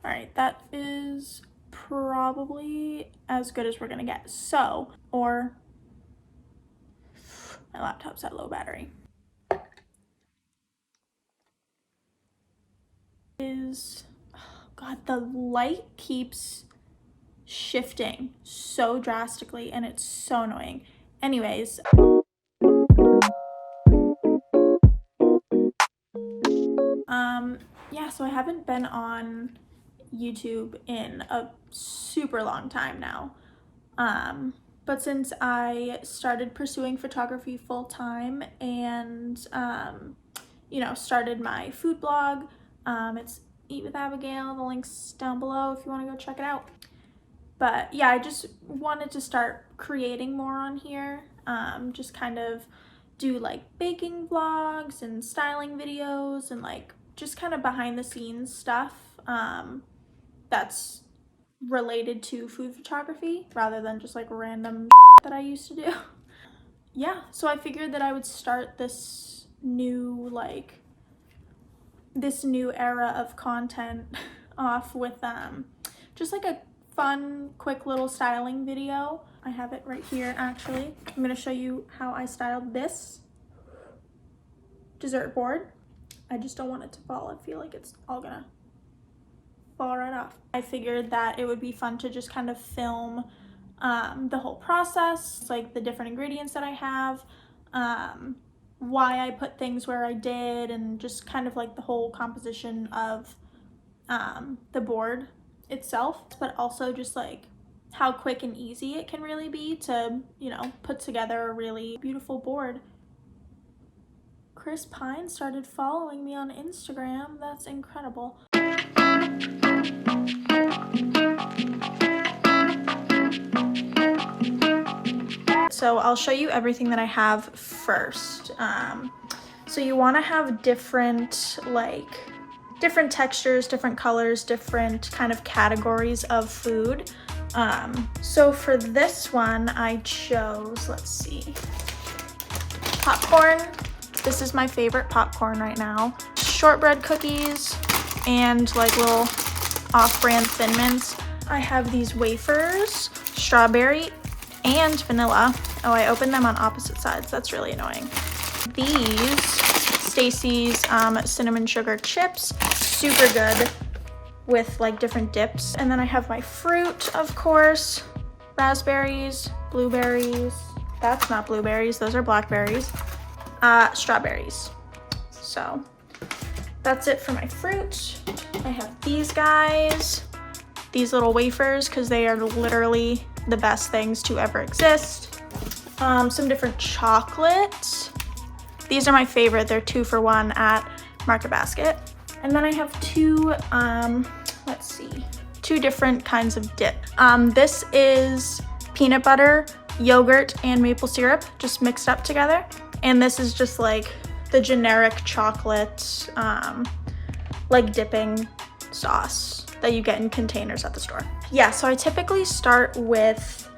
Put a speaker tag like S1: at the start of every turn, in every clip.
S1: All right, that is probably as good as we're gonna get. So, or my laptop's at low battery. Oh God, the light keeps shifting so drastically and it's so annoying. Anyways, yeah, so I haven't been on YouTube in a super long time now. But since I started pursuing photography full time and, you know, started my food blog, it's Eat with Abigail. The link's down below if you want to go check it out. But yeah, I just wanted to start creating more on here. Just kind of do like baking vlogs and styling videos and like just kind of behind the scenes stuff that's related to food photography rather than just like random that I used to do. Yeah, so I figured that I would start this new era of content off with just like a fun quick little styling video. I have it right here actually. I'm gonna show you how I styled this dessert board. I just don't want it to fall. I feel like it's all gonna fall right off. I figured that it would be fun to just kind of film the whole process, like the different ingredients that I have, why I put things where I did, and just kind of like the whole composition of the board itself, but also just like how quick and easy it can really be to, you know, put together a really beautiful board. Chris Pine started following me on Instagram. That's incredible. So I'll show you everything that I have first. So you want to have different textures, different colors, different kind of categories of food. So for this one I chose, let's see, popcorn. This is my favorite popcorn right now. Shortbread cookies and like little off-brand Thin Mints. I have these wafers, strawberry and vanilla. Oh, I opened them on opposite sides. That's really annoying. These Stacy's cinnamon sugar chips, super good with like different dips. And then I have my fruit, of course, raspberries, blueberries. That's not blueberries, those are blackberries. Strawberries. So that's it for my fruit. I have these guys, these little wafers, because they are literally the best things to ever exist. Some different chocolates. These are my favorite. They're 2 for $1 at Market Basket. And then I have two different kinds of dip. This is peanut butter, yogurt, and maple syrup just mixed up together. And this is just like the generic chocolate, like dipping sauce that you get in containers at the store. Yeah, so I typically start with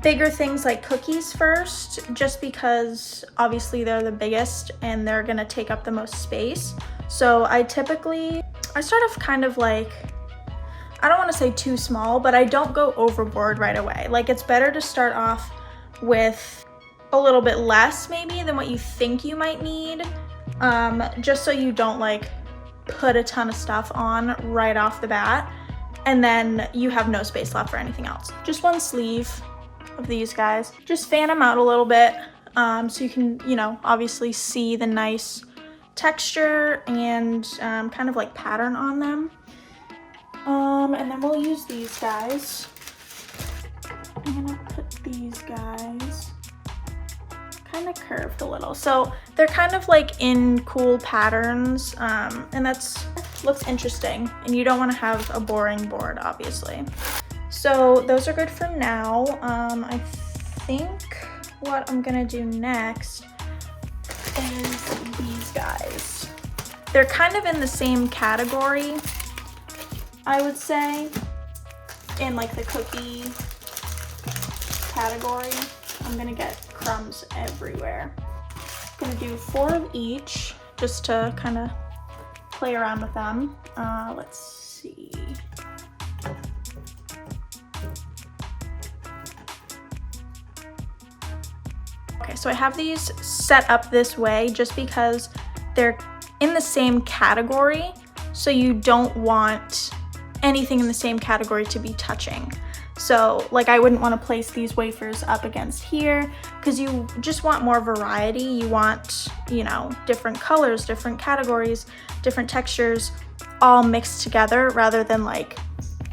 S1: bigger things like cookies first, just because obviously they're the biggest and they're gonna take up the most space. So I start off kind of like, I don't wanna say too small, but I don't go overboard right away. Like, it's better to start off with a little bit less maybe than what you think you might need, just so you don't like put a ton of stuff on right off the bat and then you have no space left for anything else. Just one sleeve of these guys. Just fan them out a little bit so you can, you know, obviously see the nice texture and kind of like pattern on them. And then we'll use these guys. I'm gonna put these guys kind of curved a little. So they're kind of like in cool patterns, and looks interesting, and you don't want to have a boring board, obviously. So those are good for now. I think what I'm gonna do next is these guys. They're kind of in the same category, I would say, in like the cookie category. I'm gonna get crumbs everywhere. I'm gonna do 4 of each just to kind of play around with them. Let's see. Okay, so I have these set up this way just because they're in the same category, so you don't want anything in the same category to be touching. So like I wouldn't want to place these wafers up against here because you just want more variety. You want, you know, different colors, different categories, different textures all mixed together rather than like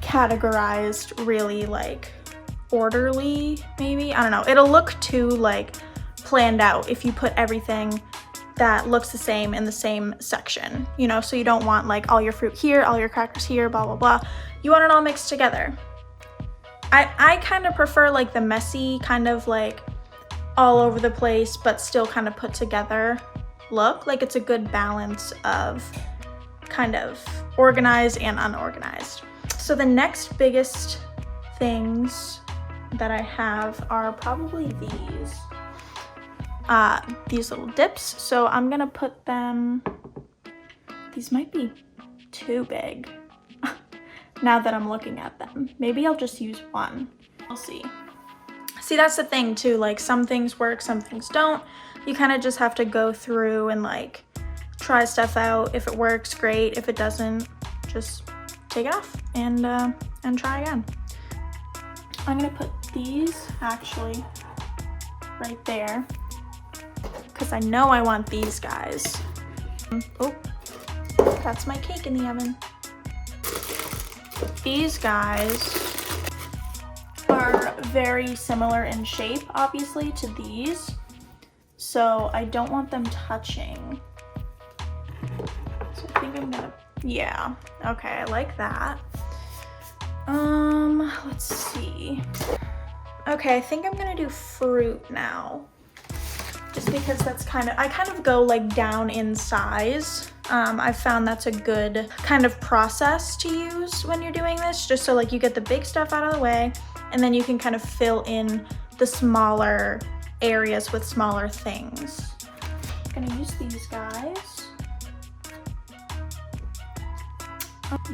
S1: categorized really like orderly maybe. I don't know. It'll look too like planned out if you put everything that looks the same in the same section, you know, so you don't want like all your fruit here, all your crackers here, blah, blah, blah. You want it all mixed together. I kind of prefer like the messy kind of like all over the place, but still kind of put together look. Like it's a good balance of kind of organized and unorganized. So the next biggest things that I have are probably these little dips. So I'm gonna put them, these might be too big. Now that I'm looking at them, maybe I'll just use one. We'll see. See, that's the thing too, like some things work, some things don't. You kind of just have to go through and like try stuff out. If it works, great. If it doesn't, just take it off and try again. I'm gonna put these actually right there because I know I want these guys. Oh, that's my cake in the oven. These guys are very similar in shape, obviously, to these. So I don't want them touching. So I think I'm gonna, yeah, okay, I like that. Let's see. Okay, I think I'm gonna do fruit now. Just because that's I kind of go like down in size. I've found that's a good kind of process to use when you're doing this, just so like you get the big stuff out of the way and then you can kind of fill in the smaller areas with smaller things. I'm gonna use these guys.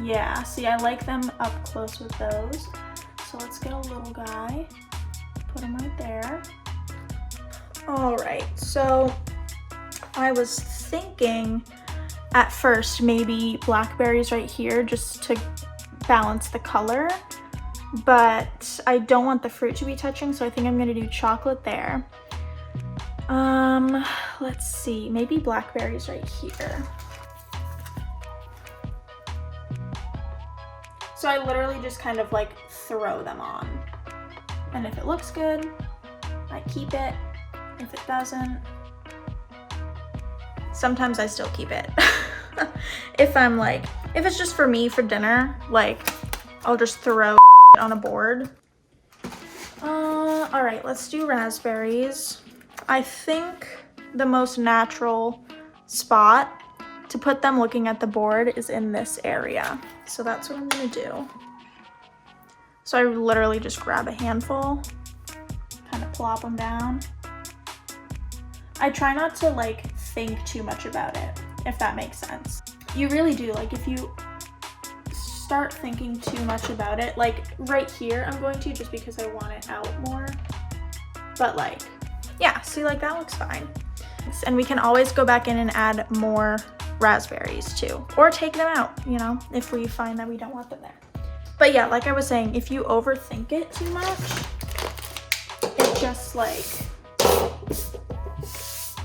S1: Yeah, see, I like them up close with those. So let's get a little guy, put him right there. All right, so I was thinking at first maybe blackberries right here just to balance the color, but I don't want the fruit to be touching, so I think I'm gonna do chocolate there. Let's see, maybe blackberries right here. So I literally just kind of like throw them on, and if it looks good, I keep it. If it doesn't, sometimes I still keep it. If it's just for me for dinner, like I'll just throw on a board. All right, let's do raspberries. I think the most natural spot to put them looking at the board is in this area. So that's what I'm gonna do. So I literally just grab a handful, kind of plop them down. I try not to like think too much about it, if that makes sense. You really do, like if you start thinking too much about it, like right here I'm going to just because I want it out more. But like, yeah, see, like that looks fine. And we can always go back in and add more raspberries too, or take them out, you know, if we find that we don't want them there. But yeah, like I was saying, if you overthink it too much, it just like,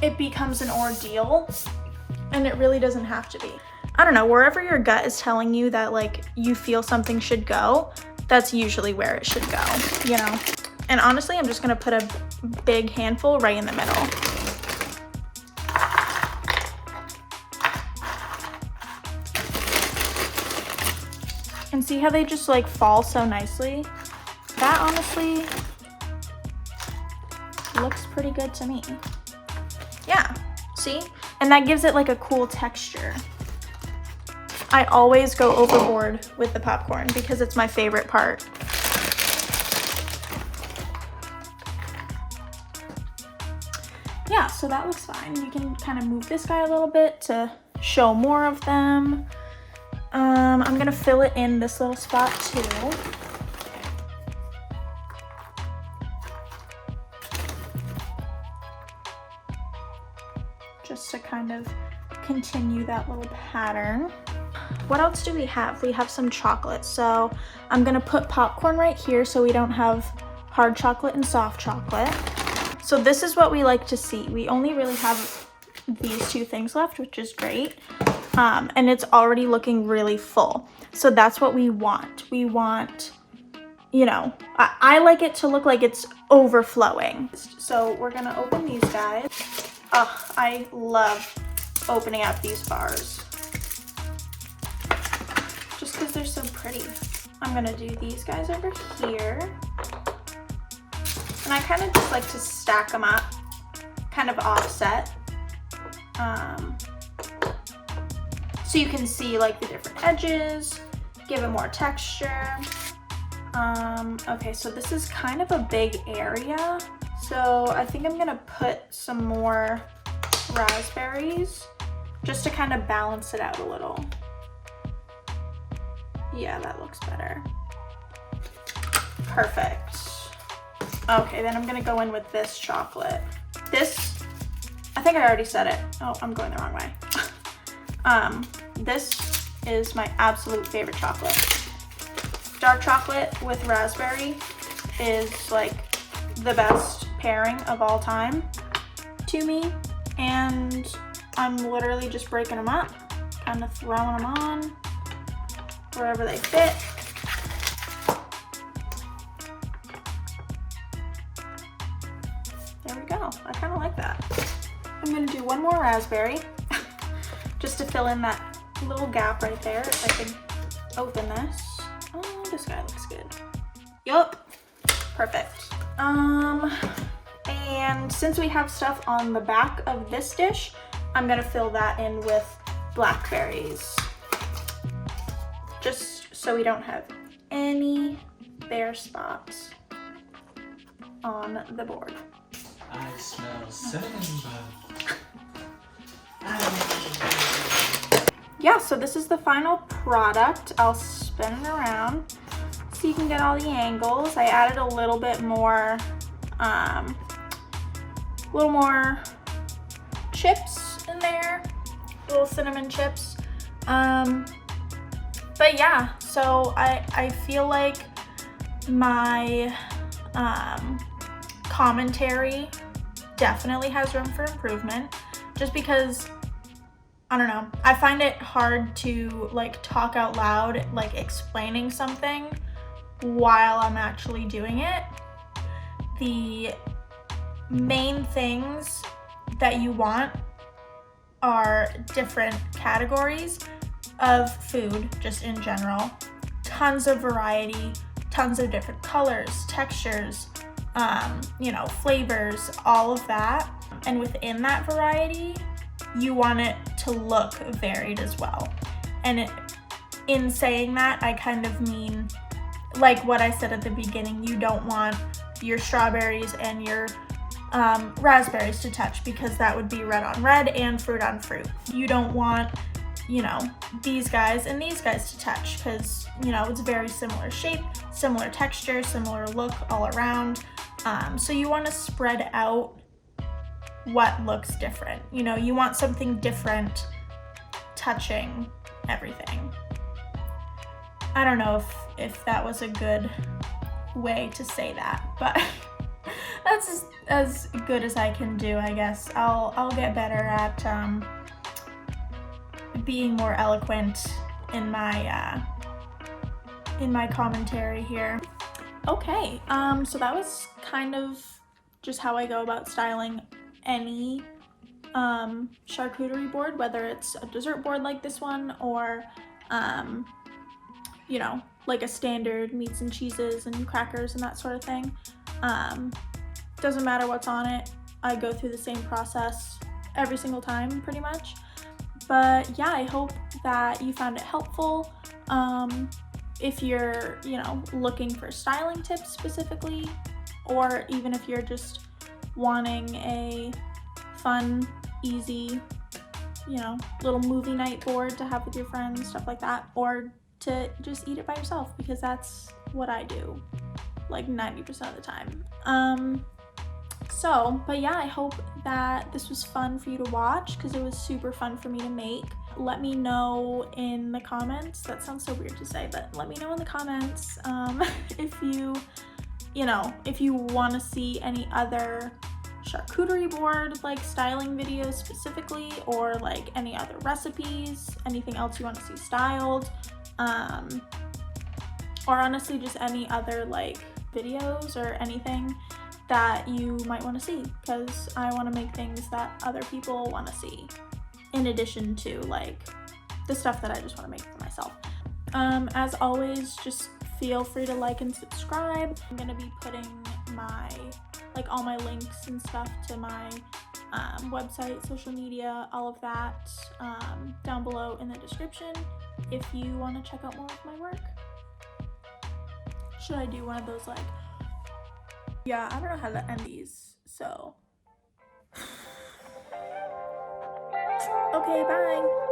S1: it becomes an ordeal, and it really doesn't have to be. I don't know, wherever your gut is telling you that like you feel something should go, that's usually where it should go, you know? And honestly, I'm just gonna put a big handful right in the middle. And see how they just like fall so nicely? That honestly looks pretty good to me. Yeah, see? And that gives it like a cool texture. I always go overboard with the popcorn because it's my favorite part. Yeah, so that looks fine. You can kind of move this guy a little bit to show more of them. I'm gonna fill it in this little spot too. kind of continue that little pattern. What else do we have? We have some chocolate. So I'm gonna put popcorn right here so we don't have hard chocolate and soft chocolate. So this is what we like to see. We only really have these two things left, which is great. And it's already looking really full. So that's what we want. We want, you know, I like it to look like it's overflowing. So we're gonna open these guys. Oh, I love opening up these bars. Just because they're so pretty. I'm gonna do these guys over here. And I kind of just like to stack them up, kind of offset. So you can see like the different edges, give it more texture. Okay, so this is kind of a big area. So I think I'm gonna put some more raspberries just to kind of balance it out a little. Yeah, that looks better. Perfect. Okay, then I'm gonna go in with this chocolate. This, I think I already said it. Oh, I'm going the wrong way. This is my absolute favorite chocolate. Dark chocolate with raspberry is like the best pairing of all time to me. And I'm literally just breaking them up, kind of throwing them on wherever they fit. There we go. I kind of like that. I'm gonna do one more raspberry just to fill in that little gap right there. If I can open this. Oh, this guy looks good. Yup, perfect. And since we have stuff on the back of this dish, I'm gonna fill that in with blackberries. Just so we don't have any bare spots on the board.
S2: I smell cinnamon.
S1: Yeah, so this is the final product. I'll spin it around so you can get all the angles. I added a little bit more, chips in there, little cinnamon chips. But yeah, so I feel like my commentary definitely has room for improvement, just because I don't know, I find it hard to like talk out loud, like explaining something while I'm actually doing it. The main things that you want are different categories of food, just in general, tons of variety, tons of different colors, textures, you know, flavors, all of that. And within that variety, you want it to look varied as well. And in saying that, I kind of mean like what I said at the beginning. You don't want your strawberries and your raspberries to touch, because that would be red on red and fruit on fruit. You don't want, you know, these guys and these guys to touch, because, you know, it's very similar shape, similar texture, similar look all around. So you want to spread out what looks different. You know, you want something different touching everything. I don't know if that was a good way to say that, but that's as good as I can do, I guess. I'll get better at being more eloquent in my commentary here. Okay, so that was kind of just how I go about styling any charcuterie board, whether it's a dessert board like this one or you know, like a standard meats and cheeses and crackers and that sort of thing. Doesn't matter what's on it, I go through the same process every single time pretty much. But yeah, I hope that you found it helpful. If you're, you know, looking for styling tips specifically, or even if you're just wanting a fun, easy, you know, little movie night board to have with your friends, stuff like that, or to just eat it by yourself, because that's what I do like 90% of the time. So, but yeah, I hope that this was fun for you to watch because it was super fun for me to make. Let me know in the comments. That sounds so weird to say, but let me know in the comments if if you want to see any other charcuterie board like styling videos specifically, or like any other recipes, anything else you want to see styled, or honestly just any other like videos or anything that you might want to see, because I want to make things that other people want to see in addition to like the stuff that I just want to make for myself. As always, just feel free to like and subscribe. I'm gonna be putting all my links and stuff to my website, social media, all of that down below in the description if you want to check out more of my work. Should I do one of those like, yeah, I don't know how to end these, so okay, bye.